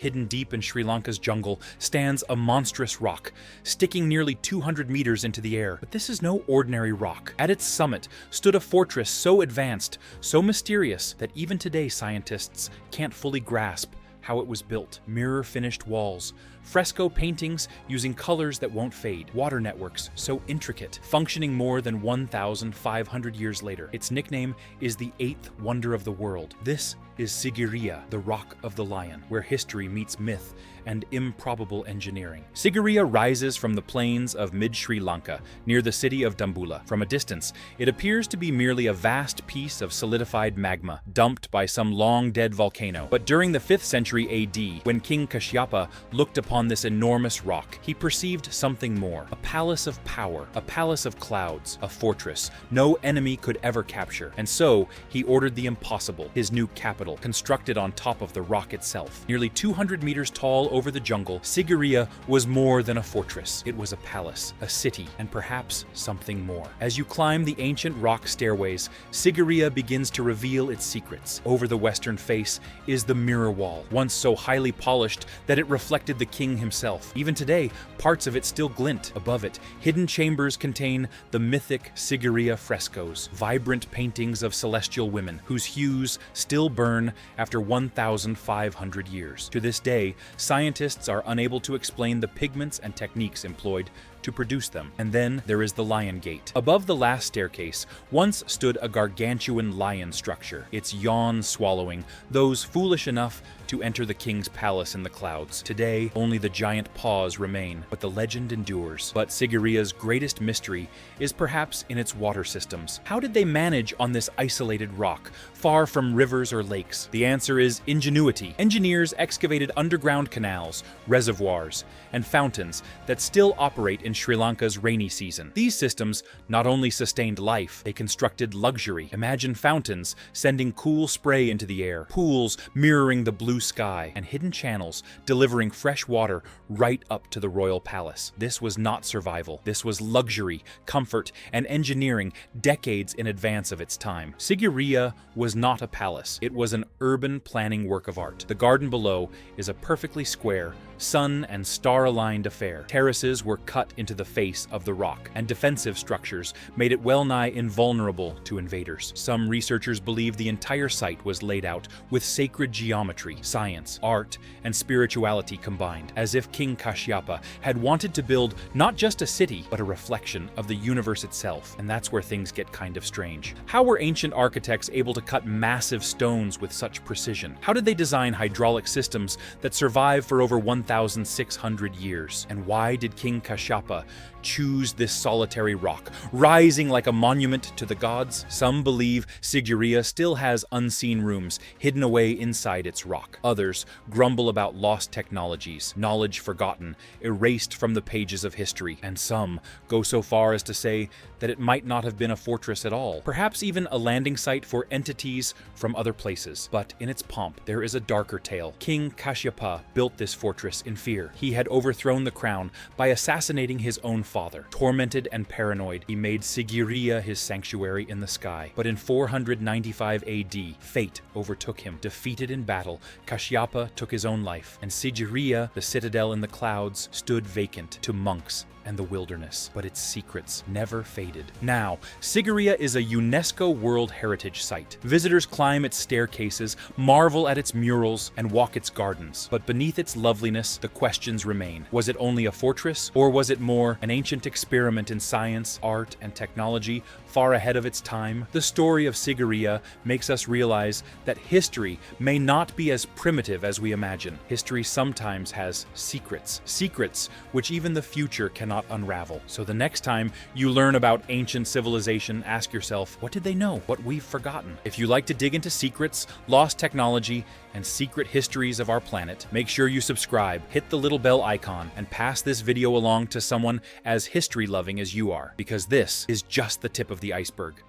Hidden deep in Sri Lanka's jungle stands a monstrous rock, sticking nearly 200 meters into the air. But this is no ordinary rock. At its summit stood a fortress so advanced, so mysterious, that even today scientists can't fully grasp how it was built. Mirror-finished walls, fresco paintings using colors that won't fade, water networks so intricate, functioning more than 1,500 years later. Its nickname is the eighth wonder of the world. This is Sigiriya, the Rock of the Lion, where history meets myth and improbable engineering. Sigiriya rises from the plains of mid-Sri Lanka, near the city of Dambulla. From a distance, it appears to be merely a vast piece of solidified magma, dumped by some long-dead volcano. But during the 5th century AD, when King Kashyapa looked upon this enormous rock, he perceived something more. A palace of power, a palace of clouds, a fortress no enemy could ever capture. And so, he ordered the impossible, his new capital, constructed on top of the rock itself. Nearly 200 meters tall over the jungle, Sigiriya was more than a fortress. It was a palace, a city, and perhaps something more. As you climb the ancient rock stairways, Sigiriya begins to reveal its secrets. Over the western face is the mirror wall, once so highly polished that it reflected the king himself. Even today, parts of it still glint. Above it, hidden chambers contain the mythic Sigiriya frescoes, vibrant paintings of celestial women whose hues still burn after 1,500 years. To this day, scientists are unable to explain the pigments and techniques employed to produce them. And then there is the Lion Gate. Above the last staircase once stood a gargantuan lion structure, its yawn swallowing those foolish enough to enter the king's palace in the clouds. Today, only the giant paws remain, but the legend endures. But Sigiriya's greatest mystery is perhaps in its water systems. How did they manage on this isolated rock, far from rivers or lakes? The answer is ingenuity. Engineers excavated underground canals, reservoirs, and fountains that still operate in Sri Lanka's rainy season. These systems not only sustained life, they constructed luxury. Imagine fountains sending cool spray into the air, pools mirroring the blue sky, and hidden channels delivering fresh water right up to the royal palace. This was not survival. This was luxury, comfort, and engineering decades in advance of its time. Sigiriya was not a palace. It was an urban planning work of art. The garden below is a perfectly square, sun and star-aligned affair. Terraces were cut into the face of the rock, and defensive structures made it well-nigh invulnerable to invaders. Some researchers believe the entire site was laid out with sacred geometry, science, art, and spirituality combined, as if King Kashyapa had wanted to build not just a city, but a reflection of the universe itself. And that's where things get kind of strange. How were ancient architects able to cut massive stones with such precision? How did they design hydraulic systems that survive for over 1,600 years? And why did King Kashyapa choose this solitary rock, rising like a monument to the gods? Some believe Sigiriya still has unseen rooms hidden away inside its rock. Others grumble about lost technologies, knowledge forgotten, erased from the pages of history. And some go so far as to say that it might not have been a fortress at all, perhaps even a landing site for entities from other places. But in its pomp, there is a darker tale. King Kashyapa built this fortress in fear. He had overthrown the crown by assassinating his own father. Tormented and paranoid, he made Sigiriya his sanctuary in the sky. But in 495 AD, fate overtook him. Defeated in battle, Kashyapa took his own life, and Sigiriya, the citadel in the clouds, stood vacant to monks and the wilderness. But its secrets never faded. Now, Sigiriya is a UNESCO World Heritage Site. Visitors climb its staircases, marvel at its murals, and walk its gardens. But beneath its loveliness, the questions remain. Was it only a fortress, or was it more an ancient experiment in science, art, and technology far ahead of its time? The story of Sigiriya makes us realize that history may not be as primitive as we imagine. History sometimes has secrets. Secrets which even the future cannot unravel. So the next time you learn about ancient civilization, ask yourself, what did they know? What we've forgotten? If you like to dig into secrets, lost technology, and secret histories of our planet, make sure you subscribe, hit the little bell icon, and pass this video along to someone as history-loving as you are, because this is just the tip of the iceberg.